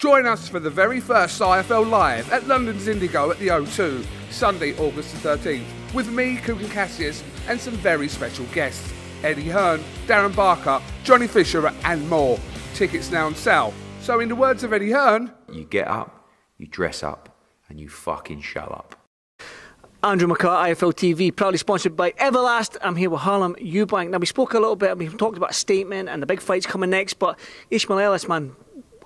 Join us for the very first IFL Live at London's Indigo at the O2, Sunday, August the 13th, with me, Kugan Cassius, and some very special guests. Eddie Hearn, Darren Barker, Johnny Fisher and more. Tickets now on sale. So in the words of Eddie Hearn, you get up, you dress up, and you fucking show up. Andrew McCART, IFL TV, proudly sponsored by Everlast. I'm here with Harlem, Eubank. Now we spoke a little bit, we talked about a statement and the big fight's coming next, but Ishmael Ellis, man,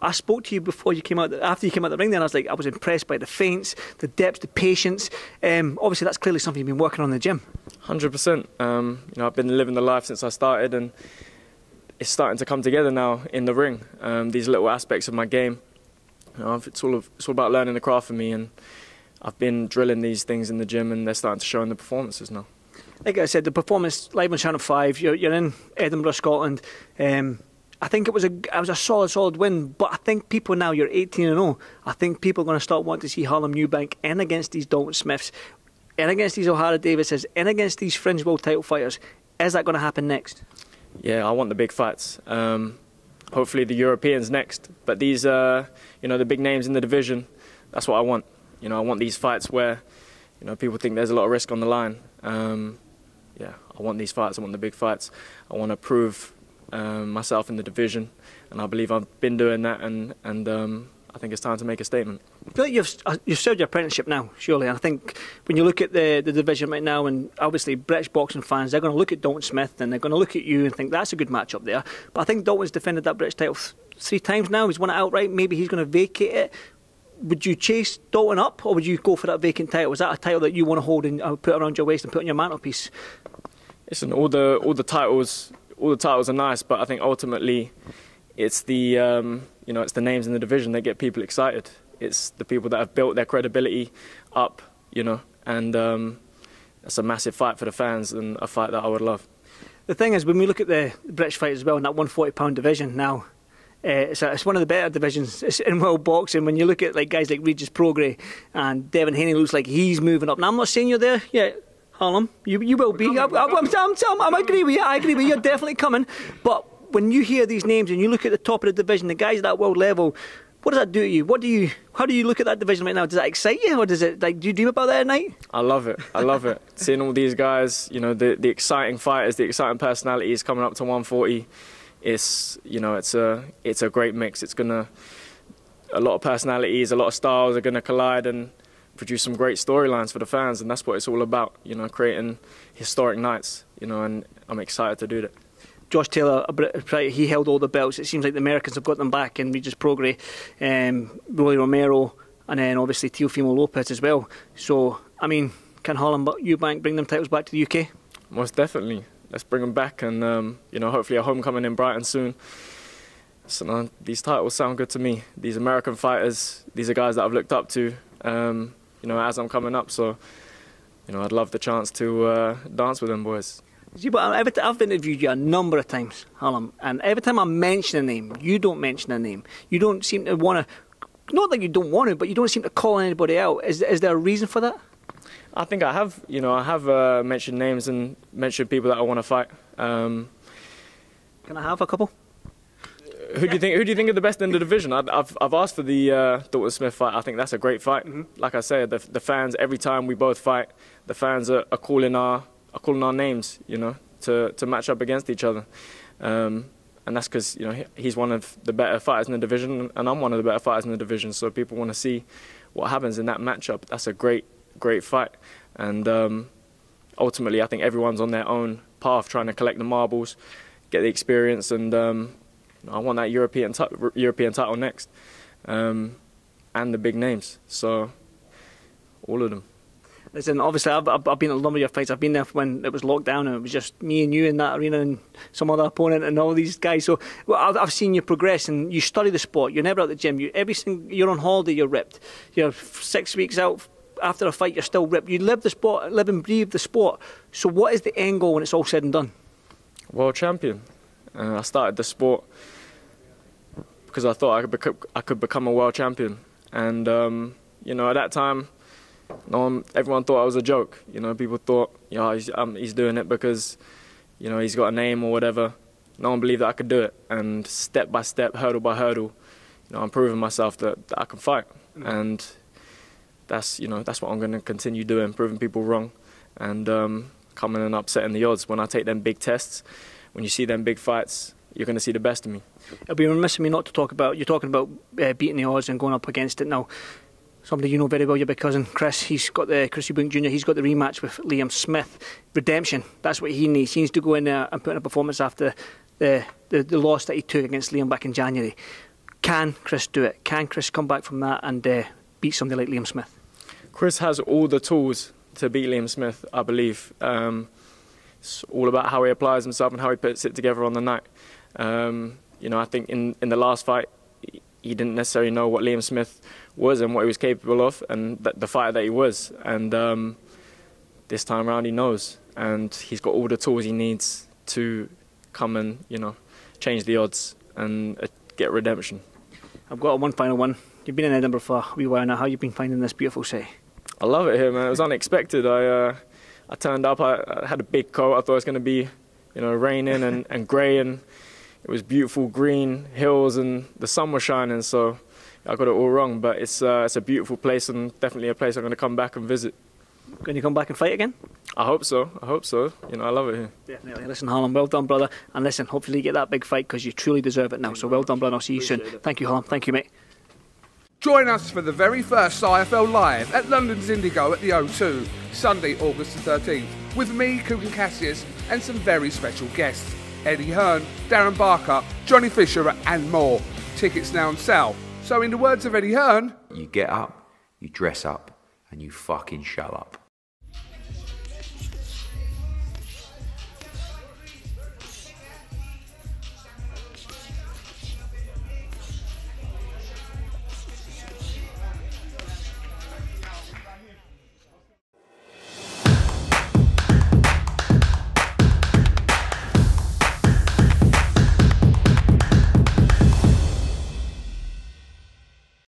I spoke to you before you came out, after you came out the ring then, I was impressed by the feints, the depth, the patience. Obviously that's clearly something you've been working on in the gym. 100%. I've been living the life since I started, and it's starting to come together now in the ring. These little aspects of my game, it's all about learning the craft for me, and I've been drilling these things in the gym, and they're starting to show in the performances now. Like I said, the performance live on Channel 5, you're in Edinburgh, Scotland. I think it was a solid win, but I think people now, you're 18-0, I think people are going to start wanting to see Harlem Eubank in against these Dalton Smiths, in against these O'Hara Davises, in against these fringe world title fighters. Is that going to happen next? Yeah, I want the big fights. Hopefully the Europeans next, but these, the big names in the division, that's what I want. I want these fights where, people think there's a lot of risk on the line. I want these fights. I want the big fights. I want to prove myself in the division, and I believe I've been doing that, and I think it's time to make a statement. I feel like you've served your apprenticeship now, surely, and I think when you look at the division right now, and obviously British boxing fans, they're going to look at Dalton Smith and they're going to look at you and think that's a good match up there. But I think Dalton's defended that British title 3 times now. He's won it outright. Maybe he's going to vacate it. Would you chase Dalton up, or would you go for that vacant title? Is that a title that you want to hold and put around your waist and put on your mantelpiece? Listen, all the titles are nice, but I think ultimately it's the it's the names in the division that get people excited. It's the people that have built their credibility up, and it's a massive fight for the fans, and a fight that I would love. The thing is, when we look at the British fighters as well in that 140-pound division now, it's one of the better divisions in world boxing. When you look at guys like Regis Prograis and Devin Haney, looks like he's moving up. Now I'm not saying you're there yet, Harlem. You will be. I agree with you. I agree with you. You're definitely coming. But when you hear these names and you look at the top of the division, the guys at that world level, what does that do to you? How do you look at that division right now? Does that excite you, or does it do you dream about that at night? I love it. I love it. Seeing all these guys, the exciting fighters, the exciting personalities coming up to 140. It's it's a great mix. It's a lot of personalities, a lot of styles are gonna collide and produce some great storylines for the fans, and that's what it's all about. Creating historic nights. And I'm excited to do that. Josh Taylor, he held all the belts. It seems like the Americans have got them back, and Regis Prograis, Rolly Romero, and then obviously Teofimo Lopez as well. So, can Harlem Eubank bring them titles back to the UK? Most definitely. Let's bring them back, and hopefully a homecoming in Brighton soon. So these titles sound good to me. These American fighters, these are guys that I've looked up to, as I'm coming up. So, I'd love the chance to dance with them boys. I've interviewed you a number of times, Harlem, and every time I mention a name, you don't mention a name. You don't seem to want to, not that you don't want to, but you don't seem to call anybody out. Is there a reason for that? I think I have, I have mentioned names and mentioned people that I want to fight. Can I have a couple? Who do you think are the best in the division? I've asked for the Dalton Smith fight. I think that's a great fight. Mm-hmm. Like I said, the fans, every time we both fight, the fans are calling our names, to match up against each other. And that's because he's one of the better fighters in the division, and I'm one of the better fighters in the division. So people want to see what happens in that matchup. That's a great fight, and ultimately I think everyone's on their own path trying to collect the marbles, get the experience, and I want that European title next, and the big names, so all of them. Listen, obviously I've been at a number of your fights. I've been there when it was locked down and it was just me and you in that arena and some other opponent and all these guys. So I've seen you progress, and you study the sport. You're never at the gym. You're on holiday, you're ripped. You're 6 weeks out after a fight, you're still ripped. You live the sport, live and breathe the sport. So what is the end goal when it's all said and done? World champion. I started the sport because I thought I could become a world champion, and at that time, everyone thought I was a joke. People thought, he's doing it because, he's got a name or whatever. No one believed that I could do it, and step by step, hurdle by hurdle, I'm proving myself that I can fight, and that's what I'm going to continue doing, proving people wrong, and coming and upsetting the odds. When I take them big tests, when you see them big fights, you're going to see the best of me. It'll be remiss of me not to talk about, you're talking about beating the odds and going up against it now. Somebody you know very well, your big cousin, Chris, Chris Eubank Jr., he's got the rematch with Liam Smith. Redemption, that's what he needs. He needs to go in there and put in a performance after the loss that he took against Liam back in January. Can Chris do it? Can Chris come back from that and beat somebody like Liam Smith? Chris has all the tools to beat Liam Smith, I believe. It's all about how he applies himself and how he puts it together on the night. I think in the last fight, he didn't necessarily know what Liam Smith was and what he was capable of, and the fighter that he was. And this time around, he knows, and he's got all the tools he needs to come and change the odds and get redemption. I've got one final one. You've been in Edinburgh for a wee while now. How have you been finding this beautiful city? I love it here, man. It was unexpected. I turned up. I had a big coat. I thought it was going to be, raining and grey, and it was beautiful green hills, and the sun was shining. So I got it all wrong. But it's a beautiful place, and definitely a place I'm going to come back and visit. Can you come back and fight again? I hope so. I love it here. Definitely. Listen, Harlem, well done, brother. And listen, hopefully you get that big fight because you truly deserve it now. So well done, brother. I'll see you soon. Thank you, Harlem. Thank you, mate. Join us for the very first IFL Live at London's Indigo at the O2, Sunday, August the 13th, with me, Kugan Cassius, and some very special guests. Eddie Hearn, Darren Barker, Johnny Fisher and more. Tickets now on sale. So in the words of Eddie Hearn, You get up, you dress up, and you fucking show up.